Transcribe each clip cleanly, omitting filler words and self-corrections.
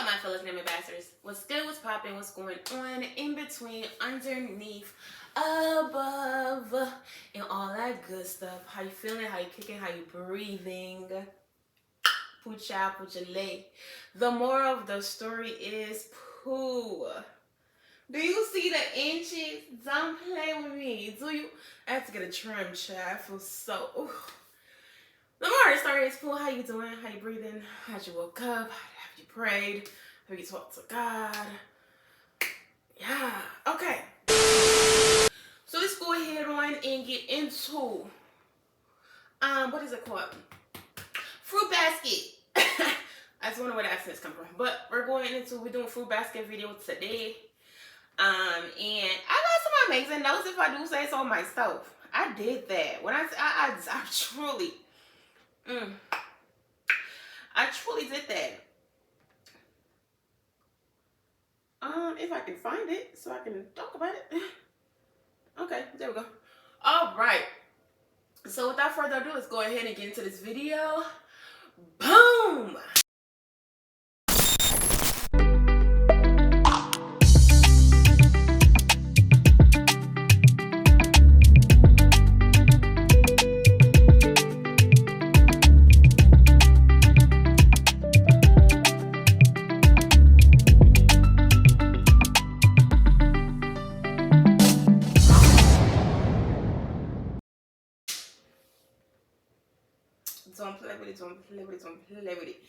up, my fellow name ambassadors? What's good, what's popping, what's going on, in between, underneath, above, and all that good stuff? How you feeling, how you kicking, how you breathing? Put your leg. The moral of the story is poo. Do you see the inches? Don't play with me. Do you? I have to get a trim, child. I feel so... Ooh. The moral of the story is poo. How you doing? How you breathing? How'd you woke up? Have you prayed? Have you talked to God? Yeah. Okay. So let's go ahead on and get into what is it called? Fruit basket. I just wonder where the accents come from. But we're doing fruit basket video today. And I got some amazing notes, if I do say so myself. I did that. When I truly did that. If I can find it so I can talk about it. Okay, there we go. All right. So without further ado, let's go ahead and get into this video. Boom! Don't play with it.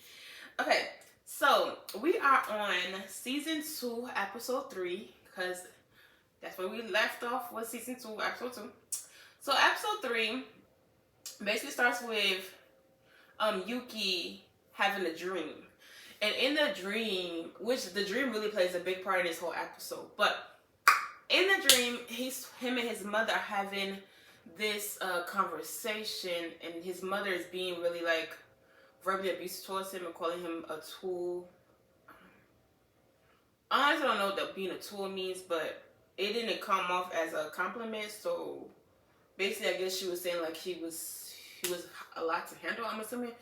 Okay, so we are on season 2, episode 3, because that's where we left off, was season 2, episode 2. So episode 3 basically starts with Yuki having a dream. And in the dream, which the dream really plays a big part in this whole episode, but in the dream, him and his mother are having this conversation, and his mother is being really like verbally abusive towards him and calling him a tool. I honestly don't know what being a tool means, but it didn't come off as a compliment. So basically, I guess she was saying like he was a lot to handle, I'm assuming.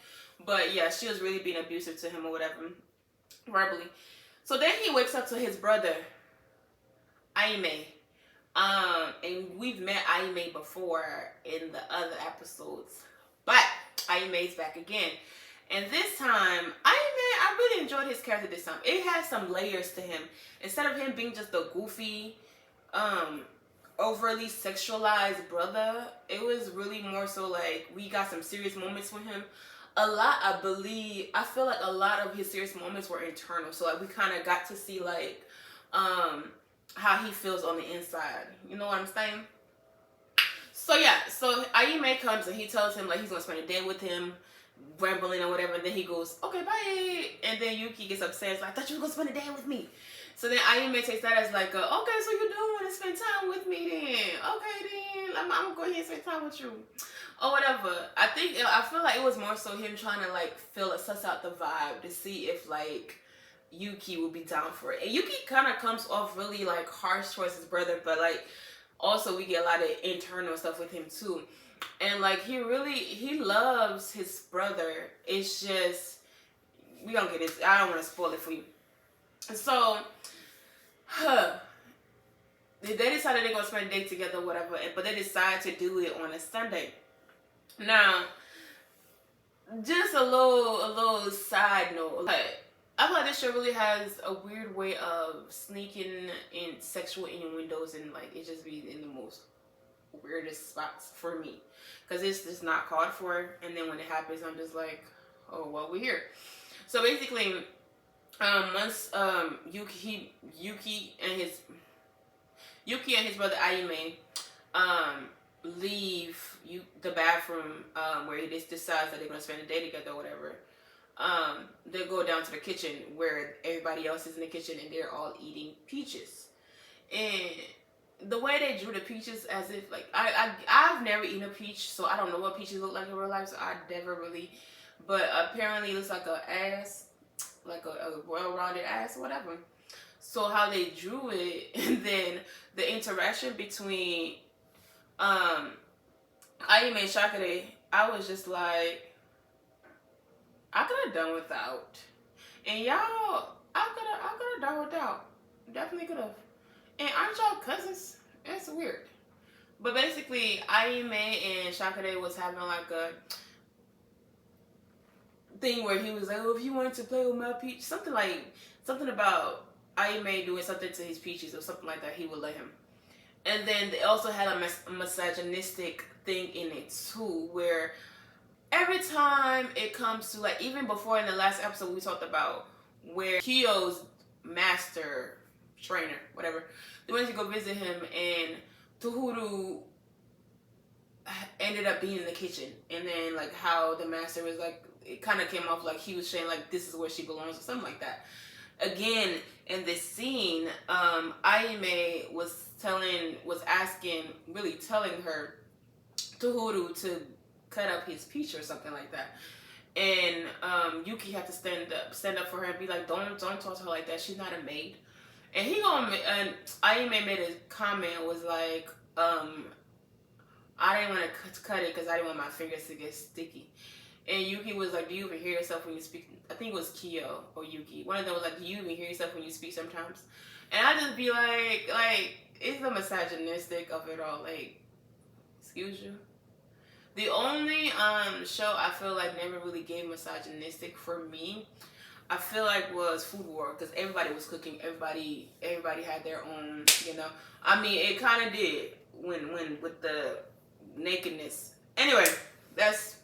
But yeah, she was really being abusive to him or whatever, verbally. So then he wakes up to his brother, Aime. And we've met Aime before in the other episodes, but Aime's back again. And this time, Aime, I really enjoyed his character this time. It had some layers to him. Instead of him being just a goofy, overly sexualized brother, it was really more so like we got some serious moments with him. I feel like a lot of his serious moments were internal. So like we kind of got to see like, how he feels on the inside. You know what I'm saying? So yeah, so Aime comes and he tells him like he's gonna spend a day with him, rambling or whatever, and then he goes, okay, bye. And then Yuki gets upset. It's like, I thought you were gonna spend a day with me. So then Aime takes that as like, okay, so you do want to spend time with me then. Okay then, I'm gonna go ahead and spend time with you. Or whatever. I feel like it was more so him trying to like suss out the vibe to see if like Yuki will be down for it. And Yuki kind of comes off really like harsh towards his brother, but like also we get a lot of internal stuff with him too. And like he loves his brother. It's just, we don't get it. I don't want to spoil it for you. So they decided they're gonna spend a day together or whatever, but they decide to do it on a Sunday. Now, just a little side note, I feel like this show really has a weird way of sneaking in sexual innuendos, and like it just be in the most weirdest spots for me, because it's just not called for. And then when it happens, I'm just like, oh well, we're here. So basically, once Yuki and his brother Aime leave the bathroom where he just decides that they're gonna spend a day together or whatever. They go down to the kitchen where everybody else is in the kitchen and they're all eating peaches. And the way they drew the peaches, as if like I've never eaten a peach, so I don't know what peaches look like in real life, so I never really, but apparently it looks like a ass, like a well-rounded ass or whatever. So how they drew it, and then the interaction between Aime and Shakare, I was just like, I could have done without. And y'all I could have done without. Definitely could have. And aren't y'all cousins? That's weird. But basically, Aime and Shakare was having like a thing where he was like, "Oh, if you wanted to play with my peach," something about Aime doing something to his peaches or something like that, he would let him. And then they also had a misogynistic thing in it too, where every time it comes to, like, even before in the last episode we talked about where Kyo's master trainer, whatever, they went to go visit him, and Tuhuru ended up being in the kitchen, and then like how the master was like, it kind of came off like he was saying like this is where she belongs or something like that. Again, in this scene, Aime was telling her Tuhuru to cut up his peach or something like that, and Yuki had to stand up for her and be like, don't talk to her like that. She's not a maid. And Aime made a comment, was like, I didn't want to cut it because I didn't want my fingers to get sticky. And Yuki was like, do you even hear yourself when you speak? I think it was Kyo or Yuki. One of them was like, do you even hear yourself when you speak sometimes? And I just be like, it's the misogynistic of it all. Like, excuse you. The only show I feel like never really gave misogynistic for me, I feel like, was Food War, because everybody was cooking. Everybody had their own, you know. I mean, it kind of did when with the nakedness. Anyway, that's.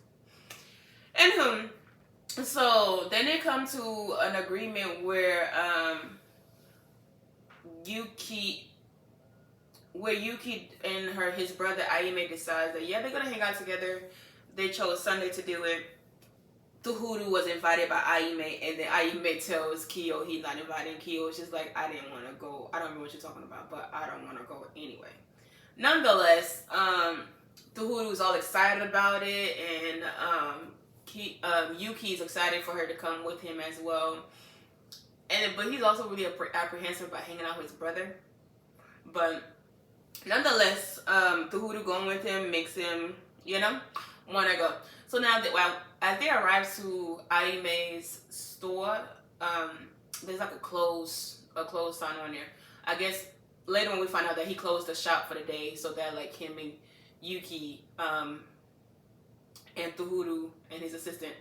Anywho, so then they come to an agreement where Yuki and his brother Aime decides that they're gonna hang out together. They chose Sunday to do it. Tuhuru was invited by Aime, and then Aime tells Kyo he's not inviting Kyo. It's just like, I didn't want to go. I don't know what you're talking about, but I don't want to go anyway. Nonetheless, Tuhuru was all excited about it, and Yuki's excited for her to come with him as well. But he's also really apprehensive about hanging out with his brother. But nonetheless, Tuhuru going with him makes him, want to go. So now as they arrive to Aime's store, there's like a closed sign on there. I guess later when we find out that he closed the shop for the day, so that like him and Yuki and Tuhuru and his assistant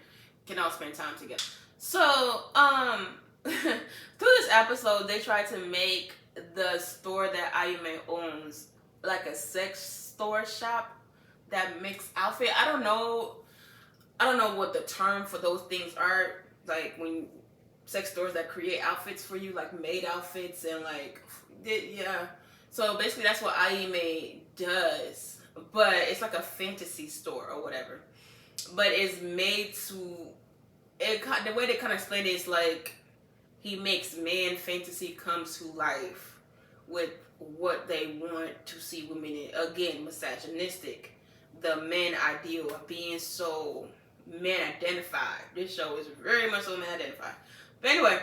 can all spend time together. So through this episode, they try to make the store that Aime owns like a sex store shop that makes outfit. I don't know what the term for those things are, like when sex stores that create outfits for you, like maid outfits and like, yeah. So basically that's what Aime does, but it's like a fantasy store or whatever. But it's made to, the way they kind of explain it is like he makes man fantasy come to life with what they want to see women in. Again, misogynistic. The man ideal of being so man identified. This show is very much so man identified. But anyway,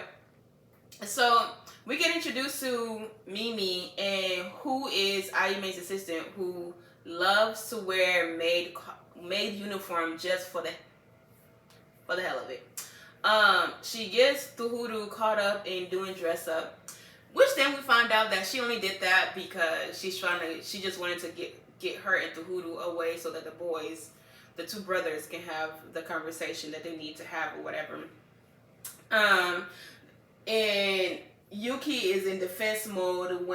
so we get introduced to Mimi, and who is Aime's assistant, who loves to wear maid uniform just for the hell of it. She gets Tuhuru caught up in doing dress up, which then we find out that she only did that because she just wanted to get her and Tuhuru away so that the two brothers can have the conversation that they need to have or whatever. And Yuki is in defense mode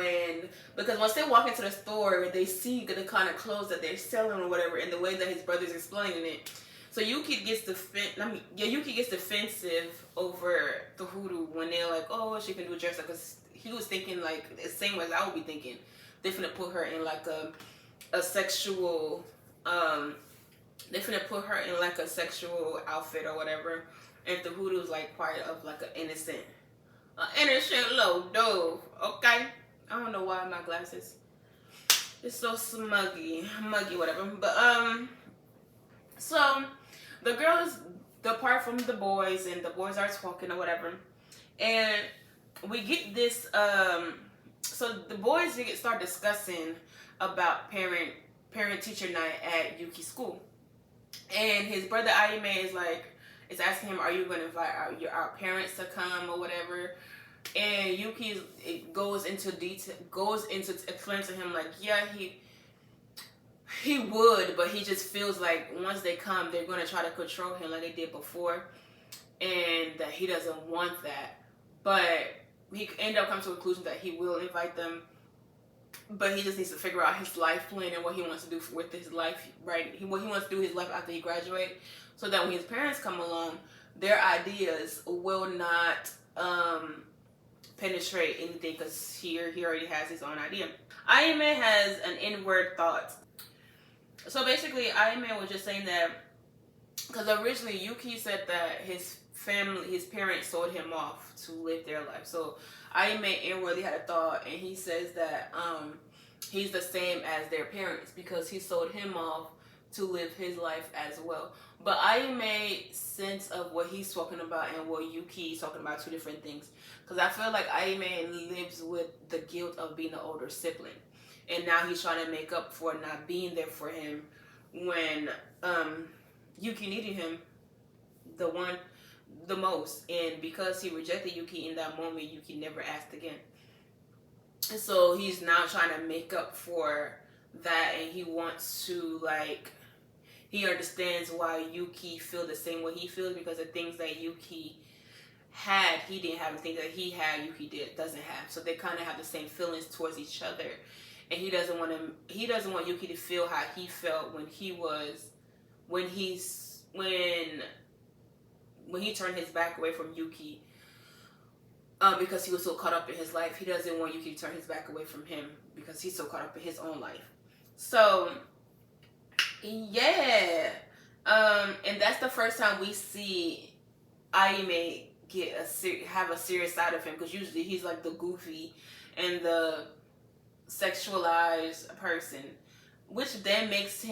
because once they walk into the store, they see the kind of clothes that they're selling or whatever, and the way that his brother's explaining it. So Yuki gets defensive over Tuhuru when they're like, oh, she can do a dress up, because he was thinking like the same way as I would be thinking. They're finna put her in like a sexual, they're finna put her in like a sexual outfit or whatever, and Tuhuru's like part of like an innocent little dove. Okay, I don't know why my glasses. It's so muggy, whatever. But so the girls depart from the boys, and the boys are talking or whatever, and we get this. So the boys start discussing about parent-teacher night at Yuki's school, and his brother Aime is asking him, "Are you going to invite our parents to come or whatever?" And Yuki goes into detail, goes into explaining to him like, yeah, he would, but he just feels like once they come, they're gonna try to control him like they did before, and that he doesn't want that. But he ended up coming to a conclusion that he will invite them, but he just needs to figure out his life plan and what he wants to do with his life, right? What he wants to do with his life after he graduates, so that when his parents come along, their ideas will not penetrate anything, because he already has his own idea. Ayame has an inward thought. So basically, Ayame was just saying that because originally Yuki said that his parents sold him off to live their life. So Ayame inwardly had a thought, and he says that he's the same as their parents because he sold him off to live his life as well. But Ayame sense of what he's talking about and what Yuki is talking about, two different things. Because I feel like Ayame lives with the guilt of being the older sibling, and now he's trying to make up for not being there for him when Yuki needed him the most. And because he rejected Yuki in that moment, Yuki never asked again. And so he's now trying to make up for that, and he wants to, like, he understands why Yuki feel the same way he feels, because the things that Yuki had, he didn't have. The things that he had, Yuki doesn't have. So they kind of have the same feelings towards each other, and he doesn't want Yuki to feel how he felt when he turned his back away from Yuki, because he was so caught up in his life. He doesn't want Yuki to turn his back away from him because he's so caught up in his own life. So yeah, and that's the first time we see Ayame have a serious side of him, because usually he's like the goofy and the sexualized person, which then makes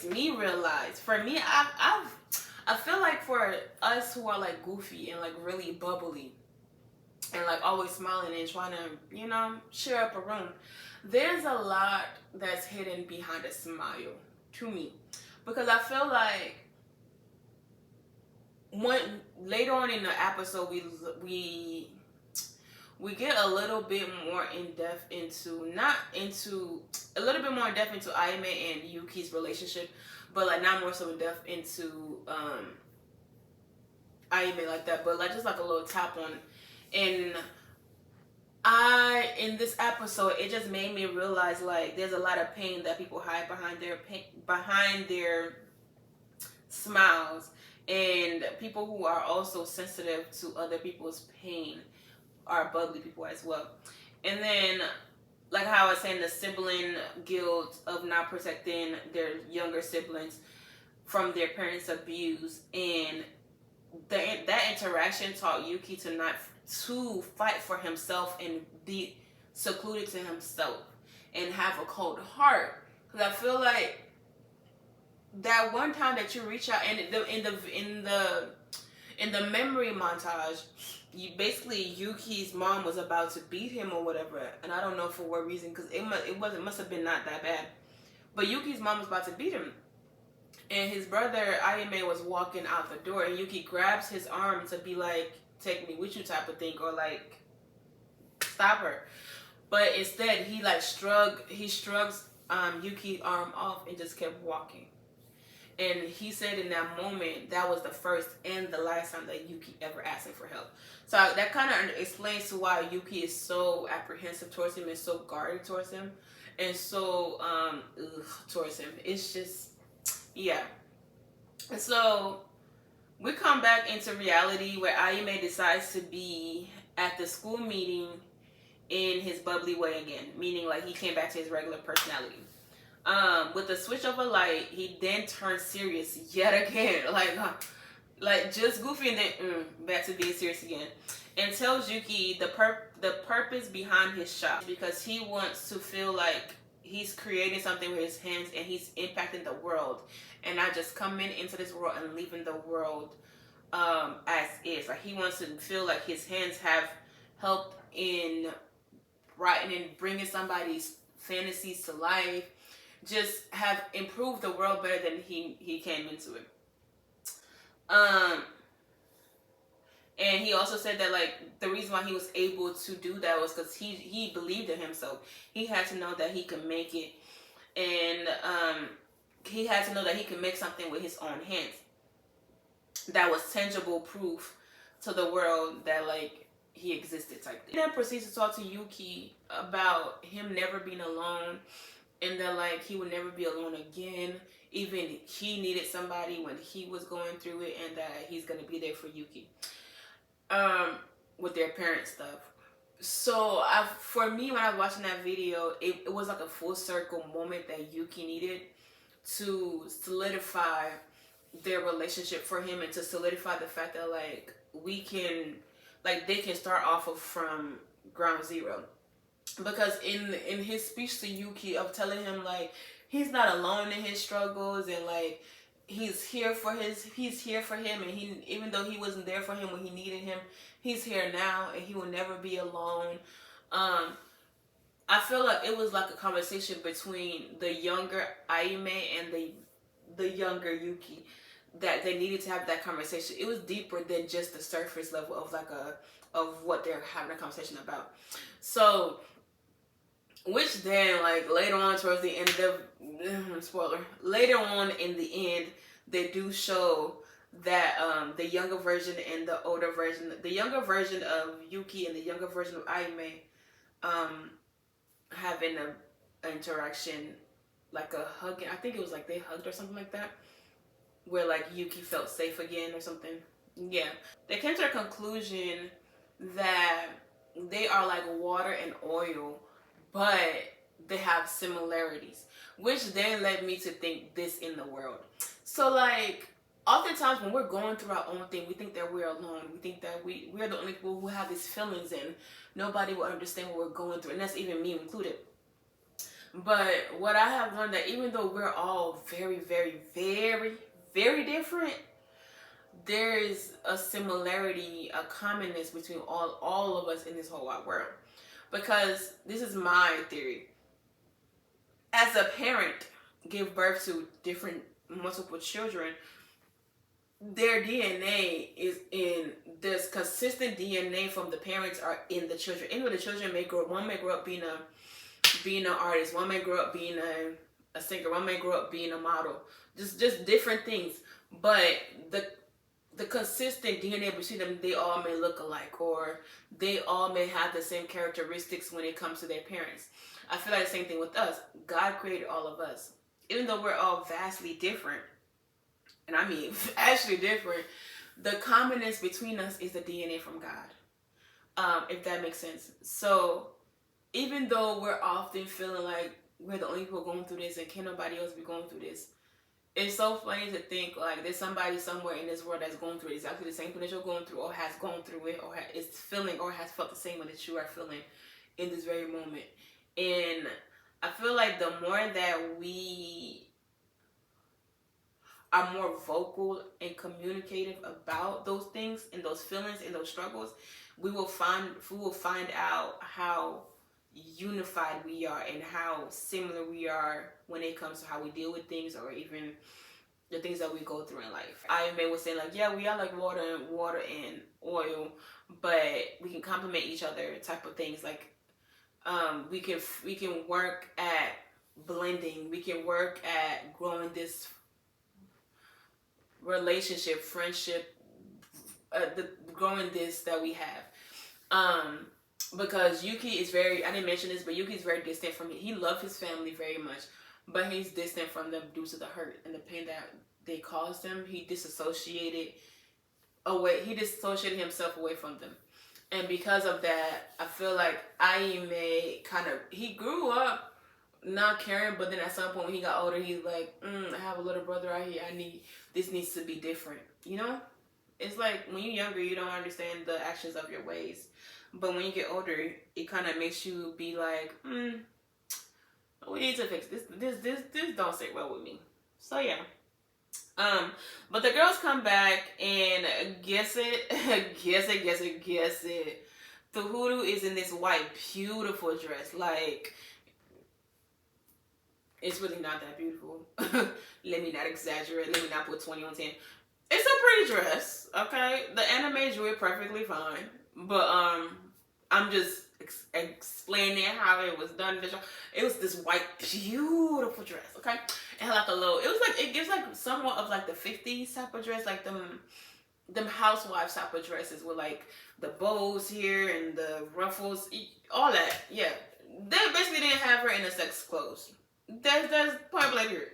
me realize, for me, I feel like for us who are like goofy and like really bubbly and like always smiling and trying to, cheer up a room, there's a lot that's hidden behind a smile to me. Because I feel like later on in the episode, we get a little bit more in depth into Ayame and Yuki's relationship, but like not more so in depth into Ayame like that, but like just like a little tap on. And in this episode, it just made me realize like there's a lot of pain that people hide behind their smiles, and people who are also sensitive to other people's pain are bubbly people as well. And then, like how I was saying, the sibling guilt of not protecting their younger siblings from their parents' abuse, and that interaction taught Yuki to fight for himself and be secluded to himself and have a cold heart. Because I feel like that one time that you reach out, and in the memory montage, basically Yuki's mom was about to beat him or whatever, and I don't know for what reason, because it must have been not that bad, but Yuki's mom was about to beat him, and his brother Ayame was walking out the door, and Yuki grabs his arm to be like, take me with you type of thing, or like stop her. But instead he shrugs Yuki's arm off and just kept walking. And he said in that moment, that was the first and the last time that Yuki ever asked him for help. So that kind of explains to why Yuki is so apprehensive towards him and so guarded towards him and so towards him. It's just, yeah. And so we come back into reality where Ayame decides to be at the school meeting in his bubbly way again, meaning like he came back to his regular personality. With the switch of a light, he then turns serious yet again, like just goofy, and then back to being serious again, and tells Yuki the purpose behind his shop, because he wants to feel like he's creating something with his hands and he's impacting the world, and not just coming into this world and leaving the world as is. Like he wants to feel like his hands have helped in writing and bringing somebody's fantasies to life, just have improved the world better than he came into it. And he also said that like the reason why he was able to do that was because he believed in himself. He had to know that he could make it, and he had to know that he could make something with his own hands. That was tangible proof to the world that like he existed type thing. He then proceeds to talk to Yuki about him never being alone, and that like he would never be alone again. Even he needed somebody when he was going through it, and that he's gonna be there for Yuki. With their parent stuff. So for me, when I was watching that video, it was like a full circle moment that Yuki needed to solidify their relationship for him, and to solidify the fact that like they can start off of from ground zero. Because in his speech to Yuki of telling him like he's not alone in his struggles, and like he's here for him, and he, even though he wasn't there for him when he needed him, he's here now and he will never be alone. I feel like it was like a conversation between the younger Ayame and the younger Yuki, that they needed to have that conversation. It was deeper than just the surface level of like of what they're having a conversation about. So, which then like later on towards the end of spoiler, later on in the end, they do show that the younger version and the older version, the younger version of Yuki and the younger version of Ayame, having an interaction, like a hug. I think it was like they hugged or something like that, where like Yuki felt safe again or something. Yeah, they came to a conclusion that they are like water and oil, but they have similarities, which then led me to think this in the world. So like oftentimes when we're going through our own thing, we think that we're alone. We think that we're the only people who have these feelings, and nobody will understand what we're going through, and that's even me included. But what I have learned, that even though we're all very, very, very, very different, there is a similarity, a commonness between all of us in this whole wide world. Because this is my theory. As a parent give birth to different multiple children, their DNA is in this consistent DNA from the parents are in the children. Even the children may grow, one may grow up being an artist, one may grow up being a singer, one may grow up being a model, just different things. But the consistent DNA between them, they all may look alike, or they all may have the same characteristics when it comes to their parents. I feel like the same thing with us. God created all of us. Even though we're all vastly different, and I mean actually different, the commonness between us is the DNA from God. If that makes sense. So even though we're often feeling like we're the only people going through this and can't nobody else be going through this, it's so funny to think like there's somebody somewhere in this world that's going through exactly the same thing that you're going through, or has gone through it, or is feeling, or has felt the same way that you are feeling in this very moment. And I feel like the more that we are more vocal and communicative about those things and those feelings and those struggles, we will find out how unified we are and how similar we are when it comes to how we deal with things, or even the things that we go through in life. Ayame was saying like, yeah, we are like water and oil, but we can complement each other type of things. Like we can work at blending, we can work at growing this relationship, friendship, growing this that we have. Because Yuki is very, I didn't mention this, but Yuki is very distant from me. He loved his family very much, but he's distant from them due to the hurt and the pain that they caused him. He disassociated himself away from them. And because of that, I feel like Ayame he grew up not caring, but then at some point when he got older, he's like, I have a little brother out here, this needs to be different. You know? It's like when you're younger, you don't understand the actions of your ways. But when you get older, it kind of makes you be like, we need to fix this. This don't sit well with me. So yeah. But the girls come back and guess it. The hoodoo is in this white, beautiful dress. Like, it's really not that beautiful. Let me not exaggerate. Let me not put 20 on 10. It's a pretty dress, okay? The anime drew it perfectly fine, but I'm just explaining how it was done. It was this white, beautiful dress, okay? It had like a little. It was like it gives like somewhat of like the '50s type of dress, like them housewives type of dresses with like the bows here and the ruffles, all that. Yeah, they basically didn't have her in the sex clothes. There's point blank here.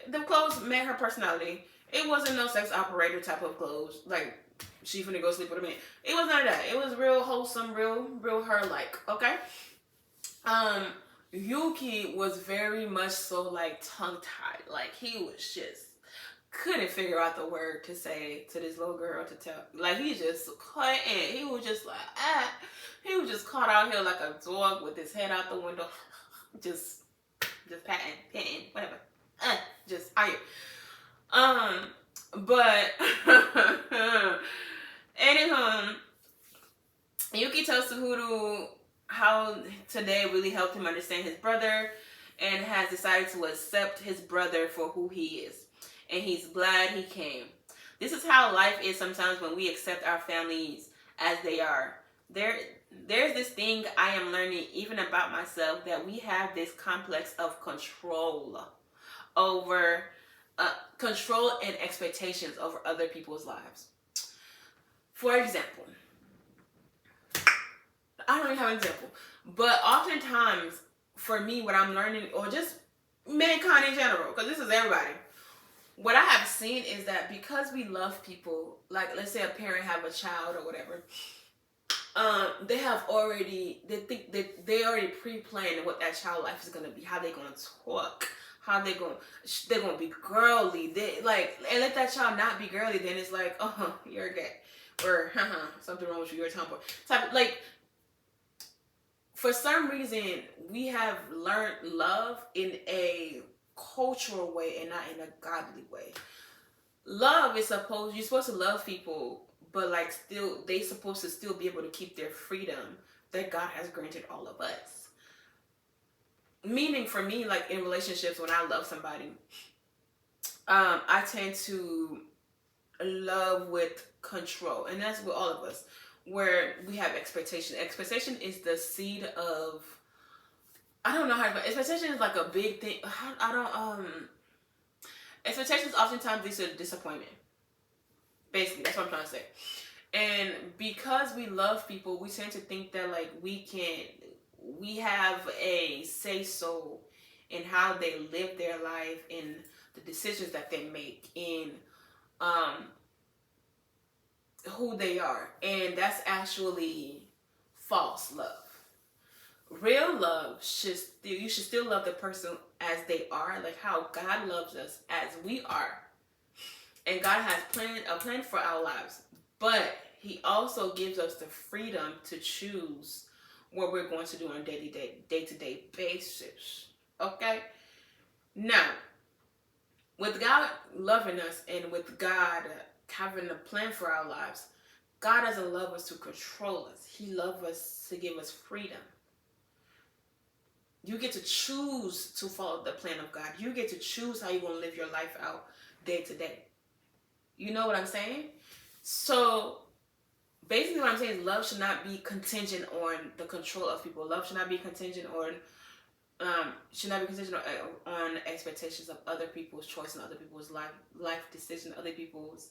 The clothes met her personality. It wasn't no sex operator type of clothes. Like she finna go sleep with a man. It was none of that. It was real wholesome, real her like. Okay. Um, Yuki was very much so like tongue tied. Like he was just couldn't figure out the word to say to this little girl to tell. Like he just couldn't. He was just like He was just caught out here like a dog with his head out the window, just patting, whatever. Just out here. But anyhow, Yuki tells Suhuru how today really helped him understand his brother and has decided to accept his brother for who he is. And he's glad he came. This is how life is sometimes when we accept our families as they are. There's this thing I am learning even about myself, that we have this complex of control over control and expectations over other people's lives. For example, I don't even have an example, but oftentimes for me, what I'm learning, or just mankind in general, because this is everybody, what I have seen is that because we love people, like let's say a parent have a child or whatever, they already pre-planned what that child life is gonna be, how they gonna talk, how they're gonna be girly. They like, and let that child not be girly, then it's like, oh, you're gay, or something wrong with you, you're a tomboy. Type like, for some reason we have learned love in a cultural way and not in a godly way. Love is you're supposed to love people, but like still they supposed to still be able to keep their freedom that God has granted all of us. Meaning for me, like in relationships, when I love somebody, I tend to love with control, and that's with all of us, where we have expectation. Expectation is the seed of, I don't know how to, expectation is like a big thing. Expectations oftentimes leads to disappointment. Basically, that's what I'm trying to say. And because we love people, we tend to think that like we have a say-so in how they live their life, in the decisions that they make, in who they are. And that's actually false love. Real love you should still love the person as they are, like how God loves us as we are. And God has a plan for our lives. But he also gives us the freedom to choose what we're going to do on a day-to-day basis. Okay? Now, with God loving us and with God having a plan for our lives, God doesn't love us to control us. He loves us to give us freedom. You get to choose to follow the plan of God. You get to choose how you're going to live your life out day to day. You know what I'm saying? So basically what I'm saying is love should not be contingent on the control of people. Love should not be contingent on expectations of other people's choice and other people's life decisions, other people's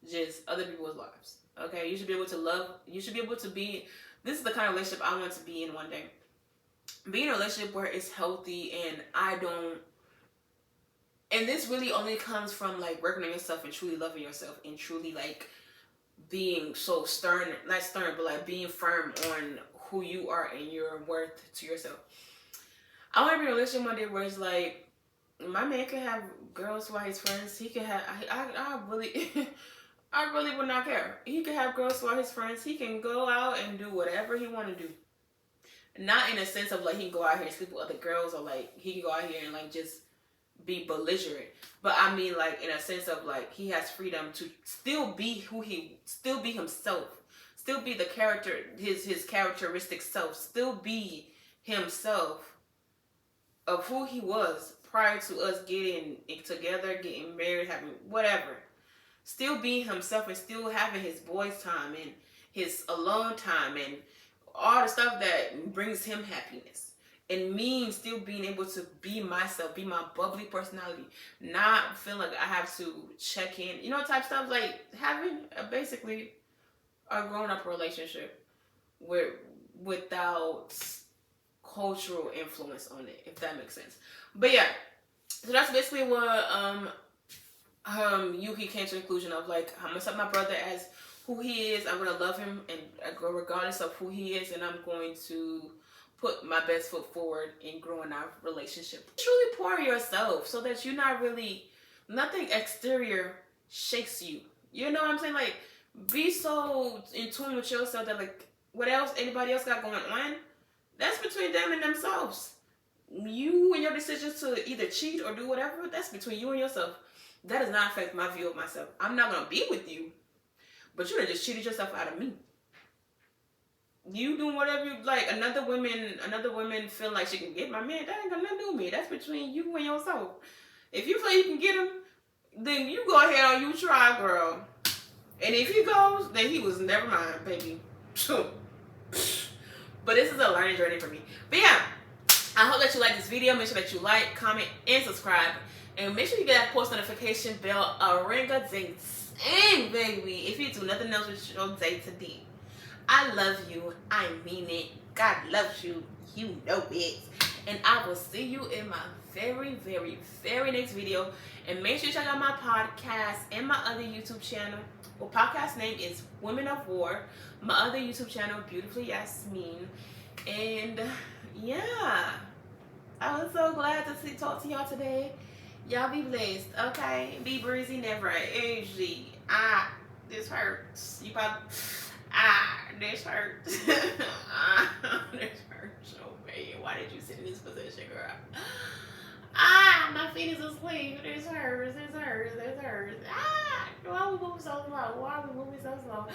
lives. Okay? You should be able to love. You should be able to be. This is the kind of relationship I want to be in one day. Be in a relationship where it's healthy, and this really only comes from like working on yourself and truly loving yourself and truly like being so stern, not stern, but like being firm on who you are and your worth to yourself. I want to be in a relationship one day where it's like, my man can have girls who are his friends. He can have, I really would not care. He can have girls who are his friends. He can go out and do whatever he want to do. Not in a sense of like he can go out here and sleep with other girls, or like he can go out here and like just be belligerent. But I mean like in a sense of like he has freedom to still be still be himself. Still be the character, his characteristic self. Still be himself of who he was prior to us getting together, getting married, having whatever. still being himself and still having his boys time and his alone time and all the stuff that brings him happiness. And me still being able to be myself, be my bubbly personality, not feeling like I have to check in, type stuff, like having basically a grown up relationship without cultural influence on it, if that makes sense. But yeah, so that's basically what Yuki came to the conclusion of, like, I'm gonna accept my brother as who he is. I'm gonna love him and regardless of who he is, and I'm going to put my best foot forward in growing our relationship. Truly pour yourself so that you're not really, nothing exterior shakes you. You know what I'm saying? Like, be so in tune with yourself that, like, what else anybody else got going on, that's between them and themselves. You and your decisions to either cheat or do whatever, that's between you and yourself. That does not affect my view of myself. I'm not gonna be with you, but you done just cheated yourself out of me. You doing whatever you like. Another woman feel like she can get my man. That ain't got nothing to do with me. That's between you and yourself. If you feel you can get him, then you go ahead and you try, girl. And if he goes, then he was never mine, baby. But this is a learning journey for me. But yeah, I hope that you like this video. Make sure that you like, comment, and subscribe. And make sure you get that post notification bell a ring-a-ding, baby. If you do nothing else with your day today. I love you. I mean it. God loves you. You know it. And I will see you in my very, very, very next video. And make sure you check out my podcast and my other YouTube channel. Well, podcast name is Women of War. My other YouTube channel, Beautifully YASME. And yeah, I was so glad to talk to y'all today. Y'all be blessed, okay? Be breezy, never easy. This hurts. You probably, this hurts. This hurts so bad. Why did you sit in this position, girl? My feet is asleep. This hurts. Why are we moving so slow?